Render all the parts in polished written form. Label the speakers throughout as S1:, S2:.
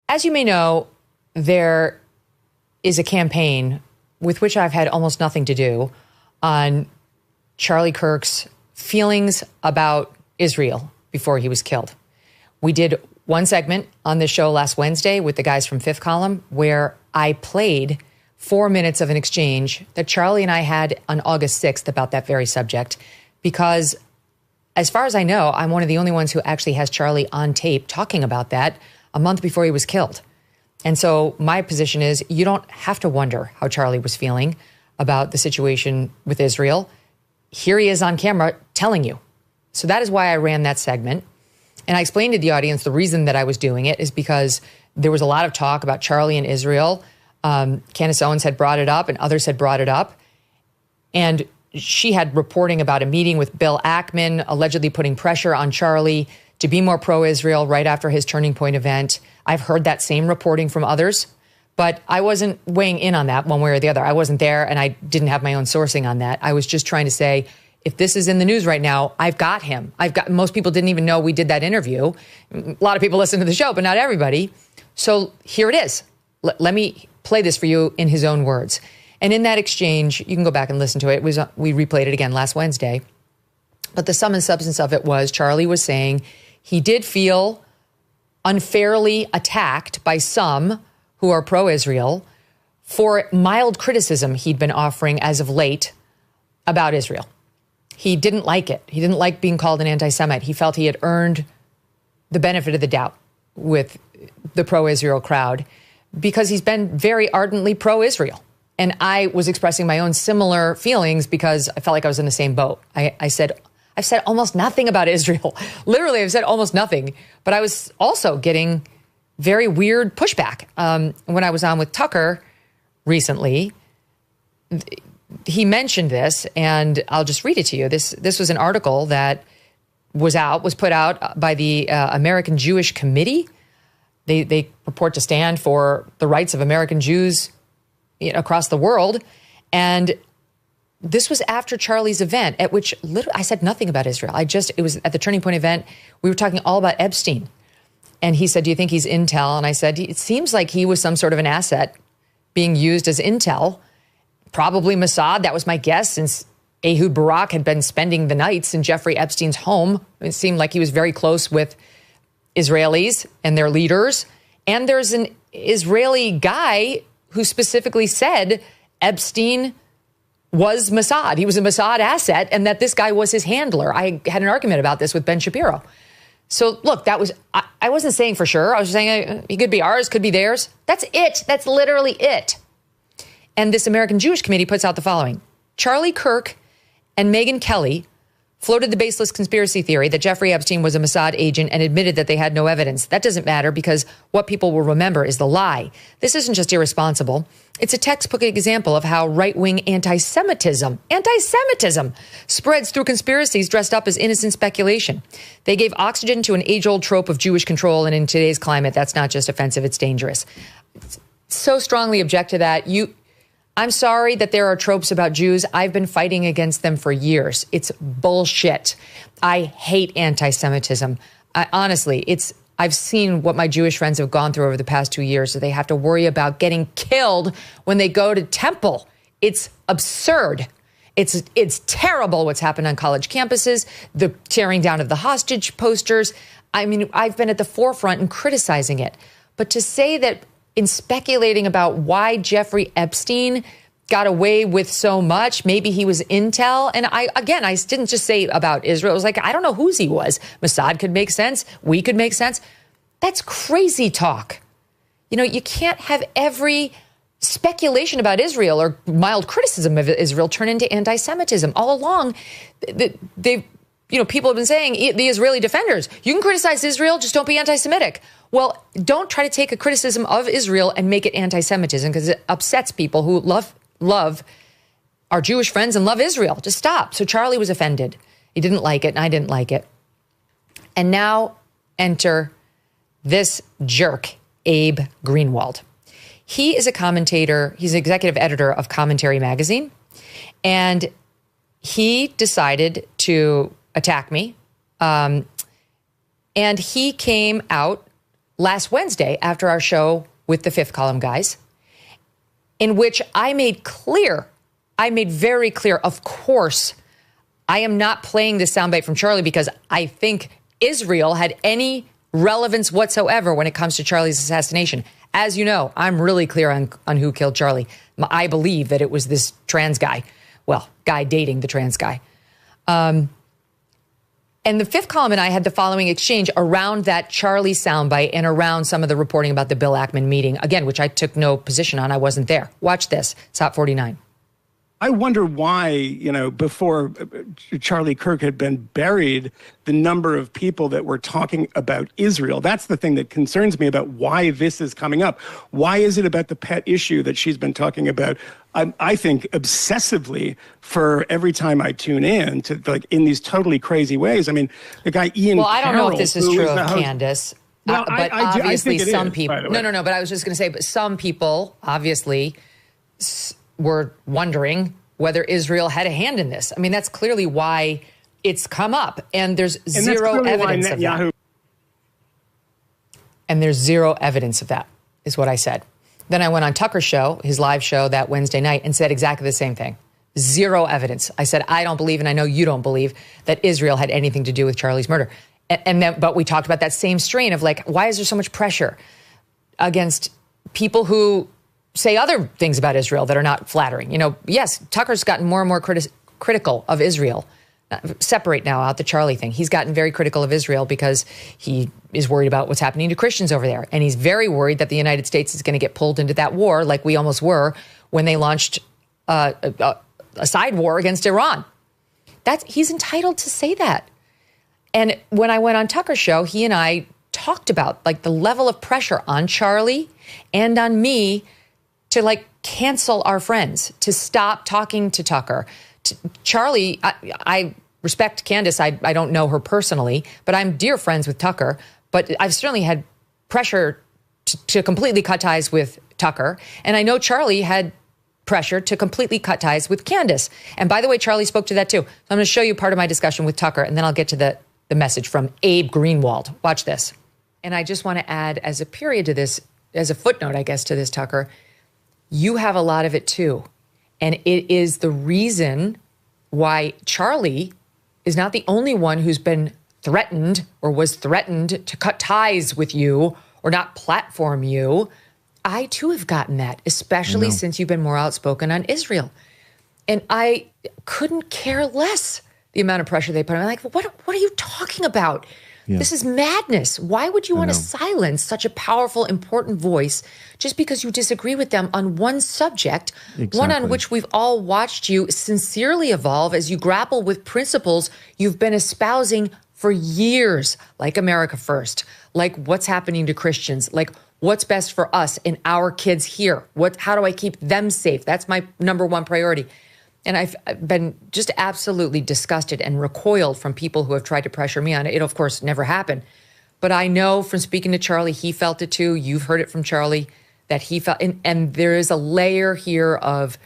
S1: As you may know, there is a campaign with which I've had almost nothing to do on Charlie Kirk's feelings about Israel before he was killed. We did one segment on this show last Wednesday with the guys from Fifth Column where I played 4 minutes of an exchange that Charlie and I had on August 6th about that very subject, because as far as I know, I'm one of the only ones who actually has Charlie on tape talking about that a month before he was killed. And so my position is you don't have to wonder how Charlie was feeling about the situation with Israel. Here he is on camera telling you. So that is why I ran that segment. And I explained to the audience the reason that I was doing it is because there was a lot of talk about Charlie and Israel. Candace Owens had brought it up and others had brought it up. And she had reporting about a meeting with Bill Ackman, allegedly putting pressure on Charlie to be more pro-Israel right after his Turning Point event. I've heard that same reporting from others, but I wasn't weighing in on that one way or the other. I wasn't there and I didn't have my own sourcing on that. I was just trying to say, if this is in the news right now, I've got him. Most people didn't even know we did that interview. A lot of people listen to the show, but not everybody. So here it is. Let me play this for you in his own words. And in that exchange, you can go back and listen to it. We replayed it again last Wednesday. But the sum and substance of it was Charlie was saying he did feel unfairly attacked by some who are pro-Israel for mild criticism he'd been offering as of late about Israel. He didn't like it. He didn't like being called an anti-Semite. He felt he had earned the benefit of the doubt with the pro-Israel crowd because he's been very ardently pro-Israel. And I was expressing my own similar feelings because I felt like I was in the same boat. I've said almost nothing about Israel. Literally, I've said almost nothing. But I was also getting very weird pushback. When I was on with Tucker recently, he mentioned this, and I'll just read it to you. This was an article that was put out by the American Jewish Committee. They purport to stand for the rights of American Jews across the world. And this was after Charlie's event, at which literally I said nothing about Israel. It was at the Turning Point event. We were talking all about Epstein. And he said, do you think he's intel? And I said, it seems like he was some sort of an asset being used as intel, probably Mossad. That was my guess, since Ehud Barak had been spending the nights in Jeffrey Epstein's home. It seemed like he was very close with Israelis and their leaders. And there's an Israeli guy who specifically said Epstein was Mossad. He was a Mossad asset, and that this guy was his handler. I had an argument about this with Ben Shapiro. So look, I wasn't saying for sure. I was saying he could be ours, could be theirs. That's it. That's literally it. And this American Jewish Committee puts out the following. Charlie Kirk and Megyn Kelly floated the baseless conspiracy theory that Jeffrey Epstein was a Mossad agent and admitted that they had no evidence. That doesn't matter because what people will remember is the lie. This isn't just irresponsible. It's a textbook example of how right-wing anti-Semitism spreads through conspiracies dressed up as innocent speculation. They gave oxygen to an age-old trope of Jewish control, and in today's climate, that's not just offensive, it's dangerous. So strongly object to that. I'm sorry that there are tropes about Jews. I've been fighting against them for years. It's bullshit. I hate anti-Semitism. Honestly, I've seen what my Jewish friends have gone through over the past 2 years, so they have to worry about getting killed when they go to temple. It's absurd. It's terrible what's happened on college campuses, the tearing down of the hostage posters. I mean, I've been at the forefront in criticizing it. But to say that in speculating about why Jeffrey Epstein got away with so much, maybe he was intel. And I didn't just say about Israel. It was like, I don't know whose he was. Mossad could make sense. We could make sense. That's crazy talk. You can't have every speculation about Israel or mild criticism of Israel turn into anti-Semitism. All along, people have been saying, the Israeli defenders, you can criticize Israel, just don't be anti-Semitic. Well, don't try to take a criticism of Israel and make it anti-Semitism because it upsets people who love our Jewish friends and love Israel. Just stop. So Charlie was offended. He didn't like it, and I didn't like it. And now enter this jerk, Abe Greenwald. He is a commentator. He's an executive editor of Commentary Magazine. And he decided to attack me. And he came out last Wednesday after our show with the Fifth Column guys, in which I made very clear, of course, I am not playing this soundbite from Charlie because I think Israel had any relevance whatsoever when it comes to Charlie's assassination. As you know, I'm really clear on who killed Charlie. I believe that it was this trans guy. Well, guy dating the trans guy. And the Fifth Column and I had the following exchange around that Charlie soundbite and around some of the reporting about the Bill Ackman meeting, again, which I took no position on. I wasn't there. Watch this. It's Hot 49.
S2: I wonder why, before Charlie Kirk had been buried, the number of people that were talking about Israel. That's the thing that concerns me about why this is coming up. Why is it about the pet issue that she's been talking about, I think, obsessively for every time I tune in to, like, in these totally crazy ways? I mean, the guy Ian
S1: Well, I don't know if
S2: Carroll,
S1: this is true of Candace.
S2: Well,
S1: but
S2: I
S1: obviously
S2: think it
S1: some
S2: is,
S1: people...
S2: by the way.
S1: No, but I was just going to say, but some people, obviously... were wondering whether Israel had a hand in this. I mean, that's clearly why it's come up. And there's zero evidence of that. And there's zero evidence of that, is what I said. Then I went on Tucker's show, his live show that Wednesday night, and said exactly the same thing. Zero evidence. I said, I don't believe, and I know you don't believe, that Israel had anything to do with Charlie's murder. But we talked about that same strain of, like, why is there so much pressure against people who say other things about Israel that are not flattering? Yes, Tucker's gotten more and more critical of Israel. Separate now out the Charlie thing. He's gotten very critical of Israel because he is worried about what's happening to Christians over there. And he's very worried that the United States is going to get pulled into that war like we almost were when they launched a side war against Iran. He's entitled to say that. And when I went on Tucker's show, he and I talked about, like, the level of pressure on Charlie and on me to, like, cancel our friends, to stop talking to Tucker. Charlie, I respect Candace. I don't know her personally, but I'm dear friends with Tucker. But I've certainly had pressure to completely cut ties with Tucker. And I know Charlie had pressure to completely cut ties with Candace. And by the way, Charlie spoke to that too. So I'm going to show you part of my discussion with Tucker, and then I'll get to the message from Abe Greenwald. Watch this. And I just want to add, as a period to this, as a footnote, I guess, to this, Tucker, you have a lot of it too. And it is the reason why Charlie is not the only one who's been threatened or was threatened to cut ties with you or not platform you. I too have gotten that, especially since you've been more outspoken on Israel. And I couldn't care less the amount of pressure they put on. I'm like, what are you talking about? Yeah. This is madness. Why would you want to silence such a powerful, important voice just because you disagree with them on one subject, one on which we've all watched you sincerely evolve as you grapple with principles you've been espousing for years, like America First, like what's happening to Christians, like what's best for us and our kids here? How do I keep them safe? That's my number one priority. And I've been just absolutely disgusted and recoiled from people who have tried to pressure me on it. It, of course, never happened. But I know from speaking to Charlie, he felt it too. You've heard it from Charlie that he felt, and there is a layer here of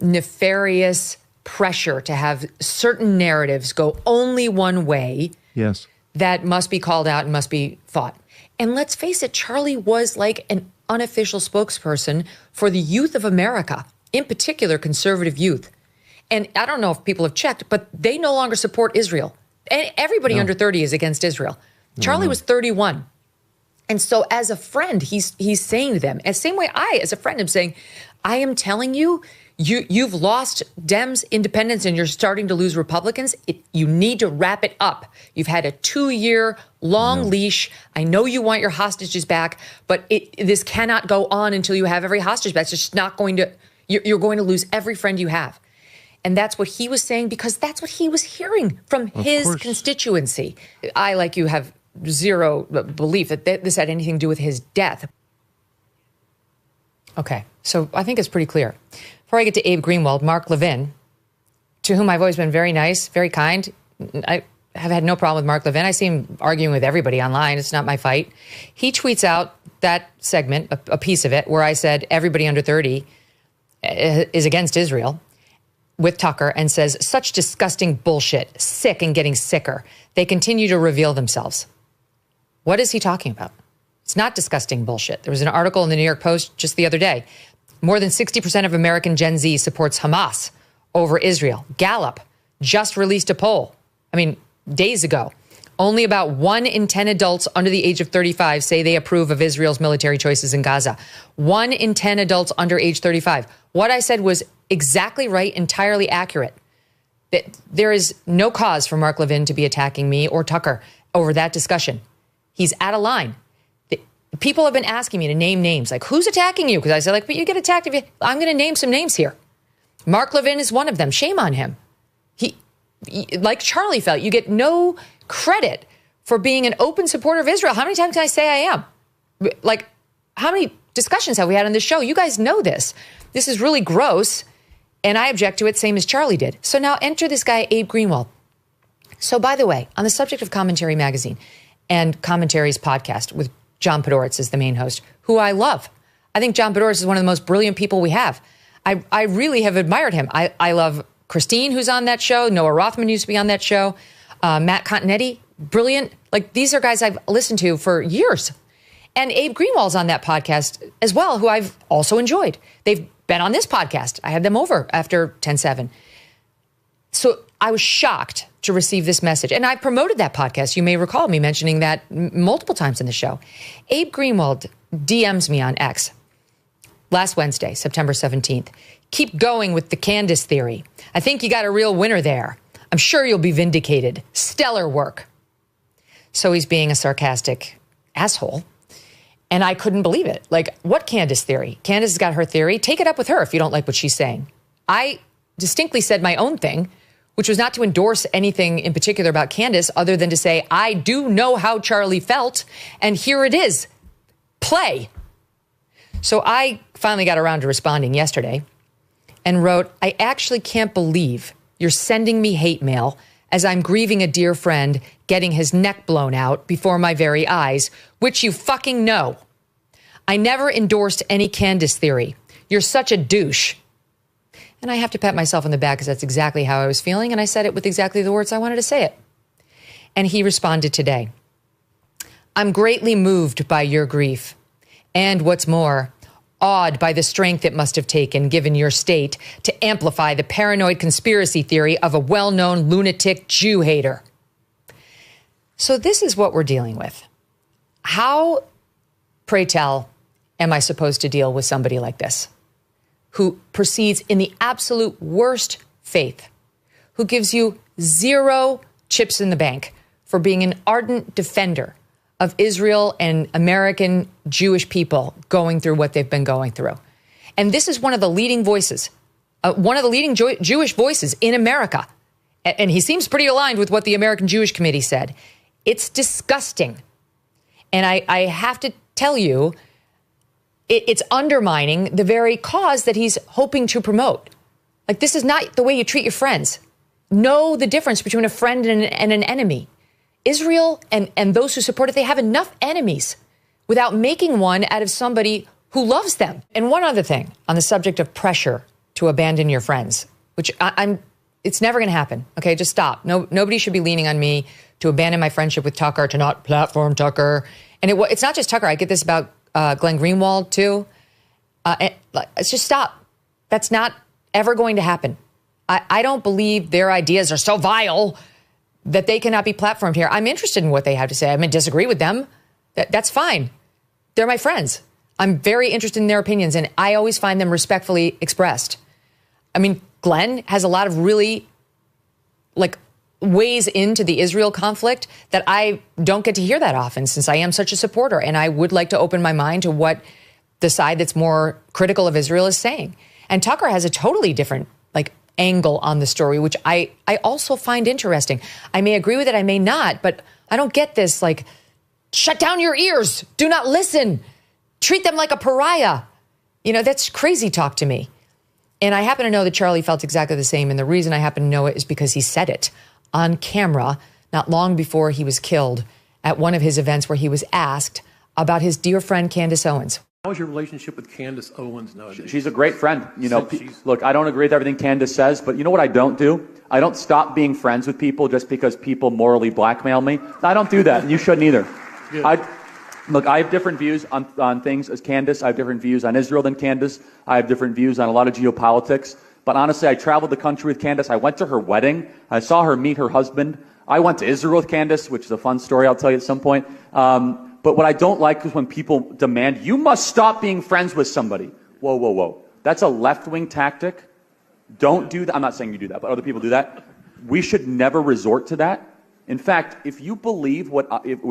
S1: nefarious pressure to have certain narratives go only one way. Yes. That must be called out and must be fought. And let's face it, Charlie was like an unofficial spokesperson for the youth of America, in particular conservative youth. And I don't know if people have checked, but they no longer support Israel. And everybody under 30 is against Israel. Charlie was 31. And so as a friend, he's saying to them, the same way I, as a friend, am saying, I am telling you, you've lost Dems, independents, and you're starting to lose Republicans. You need to wrap it up. You've had a 2-year long leash. I know you want your hostages back, but this cannot go on until you have every hostage back. It's just not going to, you're going to lose every friend you have. And that's what he was saying because that's what he was hearing from his constituency. I, like you, have zero belief that this had anything to do with his death. Okay, so I think it's pretty clear. Before I get to Abe Greenwald, Mark Levin, to whom I've always been very nice, very kind. I have had no problem with Mark Levin. I see him arguing with everybody online. It's not my fight. He tweets out that segment, a piece of it, where I said everybody under 30 is against Israel, with Tucker, and says, such disgusting bullshit, sick and getting sicker. They continue to reveal themselves. What is he talking about? It's not disgusting bullshit. There was an article in the New York Post just the other day. More than 60% of American Gen Z supports Hamas over Israel. Gallup just released a poll, days ago. Only about 1 in 10 adults under the age of 35 say they approve of Israel's military choices in Gaza. 1 in 10 adults under age 35. What I said was exactly right, entirely accurate. There is no cause for Mark Levin to be attacking me or Tucker over that discussion. He's out of line. People have been asking me to name names, like, who's attacking you? Because I said, but you get attacked if you... I'm going to name some names here. Mark Levin is one of them. Shame on him. He, like Charlie felt, you get no credit for being an open supporter of Israel. How many times can I say I am? Like, how many discussions have we had on this show? You guys know this. This is really gross, and I object to it, same as Charlie did. So now enter this guy, Abe Greenwald. So, by the way, on the subject of Commentary Magazine and Commentary's podcast with John Podhoretz as the main host, who I love. I think John Podhoretz is one of the most brilliant people we have. I really have admired him. I love Christine, who's on that show. Noah Rothman used to be on that show. Matt Continetti, brilliant. Like, these are guys I've listened to for years. And Abe Greenwald's on that podcast as well, who I've also enjoyed. They've been on this podcast. I had them over after 10-7. So I was shocked to receive this message. And I promoted that podcast. You may recall me mentioning that multiple times in the show. Abe Greenwald DMs me on X last Wednesday, September 17th. Keep going with the Candace theory. I think you got a real winner there. I'm sure you'll be vindicated. Stellar work. So he's being a sarcastic asshole. And I couldn't believe it. Like, what Candace theory? Candace has got her theory. Take it up with her if you don't like what she's saying. I distinctly said my own thing, which was not to endorse anything in particular about Candace other than to say, I do know how Charlie felt, and here it is. Play. So I finally got around to responding yesterday and wrote, I actually can't believe you're sending me hate mail as I'm grieving a dear friend getting his neck blown out before my very eyes, which you fucking know. I never endorsed any Candace theory. You're such a douche. And I have to pat myself on the back because that's exactly how I was feeling. And I said it with exactly the words I wanted to say it. And he responded today. I'm greatly moved by your grief. And what's more, awed by the strength it must have taken, given your state, to amplify the paranoid conspiracy theory of a well-known lunatic Jew hater. So this is what we're dealing with. How, pray tell, am I supposed to deal with somebody like this, who proceeds in the absolute worst faith, who gives you 0 chips in the bank for being an ardent defender of Israel and American Jewish people going through what they've been going through? And this is one of the leading voices, one of the leading Jewish voices in America. And he seems pretty aligned with what the American Jewish Committee said. It's disgusting. And I have to tell you, it's undermining the very cause that he's hoping to promote. Like, this is not the way you treat your friends. Know the difference between a friend and an enemy. Israel and those who support it, they have enough enemies without making one out of somebody who loves them. And one other thing on the subject of pressure to abandon your friends, which it's never going to happen. Okay, just stop. Nobody should be leaning on me to abandon my friendship with Tucker, to not platform Tucker. And it's not just Tucker. I get this about Glenn Greenwald too. It's just stop. That's not ever going to happen. I don't believe their ideas are so vile that they cannot be platformed here. I'm interested in what they have to say. I may disagree with them. That's fine. They're my friends. I'm very interested in their opinions, and I always find them respectfully expressed. I mean, Glenn has a lot of really, ways into the Israel conflict that I don't get to hear that often, since I am such a supporter. And I would like to open my mind to what the side that's more critical of Israel is saying. And Tucker has a totally different, angle on the story, which I also find interesting. I may agree with it, I may not, but I don't get this, shut down your ears, do not listen, treat them like a pariah. That's crazy talk to me. And I happen to know that Charlie felt exactly the same. And the reason I happen to know it is because he said it on camera not long before he was killed at one of his events where he was asked about his dear friend, Candace Owens.
S3: How is your relationship with Candace Owens nowadays?
S4: She's a great friend. Look, I don't agree with everything Candace says, but you know what I don't do? I don't stop being friends with people just because people morally blackmail me. I don't do that, and you shouldn't either. Look, I have different views on things as Candace. I have different views on Israel than Candace. I have different views on a lot of geopolitics. But honestly, I traveled the country with Candace. I went to her wedding. I saw her meet her husband. I went to Israel with Candace, which is a fun story I'll tell you at some point. But what I don't like is when people demand, you must stop being friends with somebody. Whoa, whoa, whoa. That's a left-wing tactic. Don't do that. I'm not saying you do that, but other people do that. We should never resort to that. In fact, if you believe what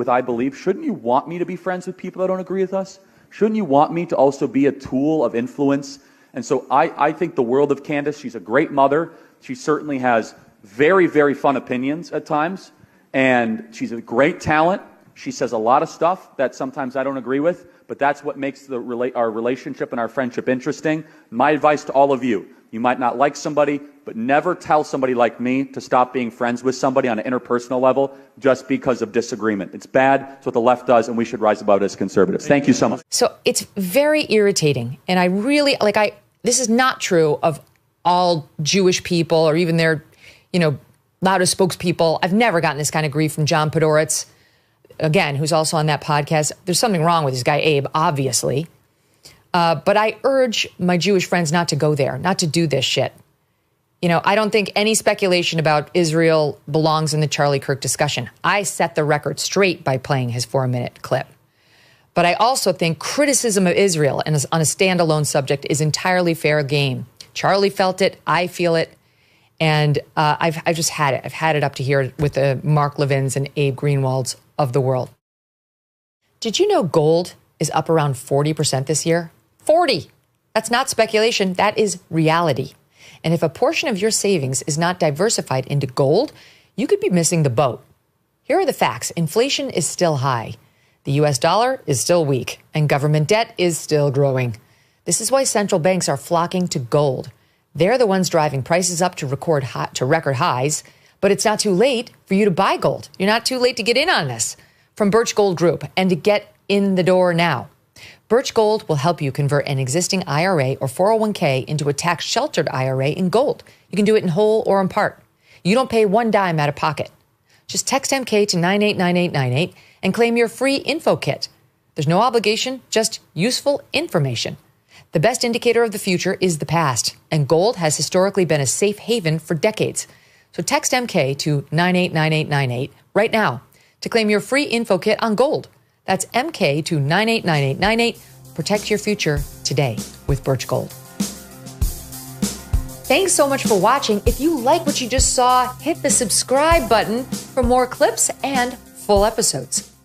S4: I believe, shouldn't you want me to be friends with people that don't agree with us? Shouldn't you want me to also be a tool of influence? And so I think the world of Candace. She's a great mother. She certainly has very, very fun opinions at times. And she's a great talent. She says a lot of stuff that sometimes I don't agree with. But that's what makes our relationship and our friendship interesting. My advice to all of you, you might not like somebody, but never tell somebody like me to stop being friends with somebody on an interpersonal level just because of disagreement. It's bad. It's what the left does, and we should rise above it as conservatives. Thank you so much.
S1: So it's very irritating. And I really, this is not true of all Jewish people or even their, loudest spokespeople. I've never gotten this kind of grief from John Podhoretz, again, who's also on that podcast. There's something wrong with this guy, Abe, obviously. But I urge my Jewish friends not to go there, not to do this shit. I don't think any speculation about Israel belongs in the Charlie Kirk discussion. I set the record straight by playing his 4-minute clip. But I also think criticism of Israel on a standalone subject is entirely fair game. Charlie felt it. I feel it. And I've just had it. I've had it up to here with the Mark Levins and Abe Greenwalds of the world. Did you know gold is up around 40% this year? 40. That's not speculation. That is reality. And if a portion of your savings is not diversified into gold, you could be missing the boat. Here are the facts. Inflation is still high. The U.S. dollar is still weak, and government debt is still growing. This is why central banks are flocking to gold. They're the ones driving prices up to record highs, but it's not too late for you to buy gold. You're not too late to get in on this. From Birch Gold Group, and to get in the door now. Birch Gold will help you convert an existing IRA or 401k into a tax-sheltered IRA in gold. You can do it in whole or in part. You don't pay one dime out of pocket. Just text MK to 989898 and claim your free info kit. There's no obligation, just useful information. The best indicator of the future is the past, and gold has historically been a safe haven for decades. So text MK to 989898 right now to claim your free info kit on gold. That's MK to 989898. Protect your future today with Birch Gold. Thanks so much for watching. If you like what you just saw, hit the subscribe button for more clips and full episodes.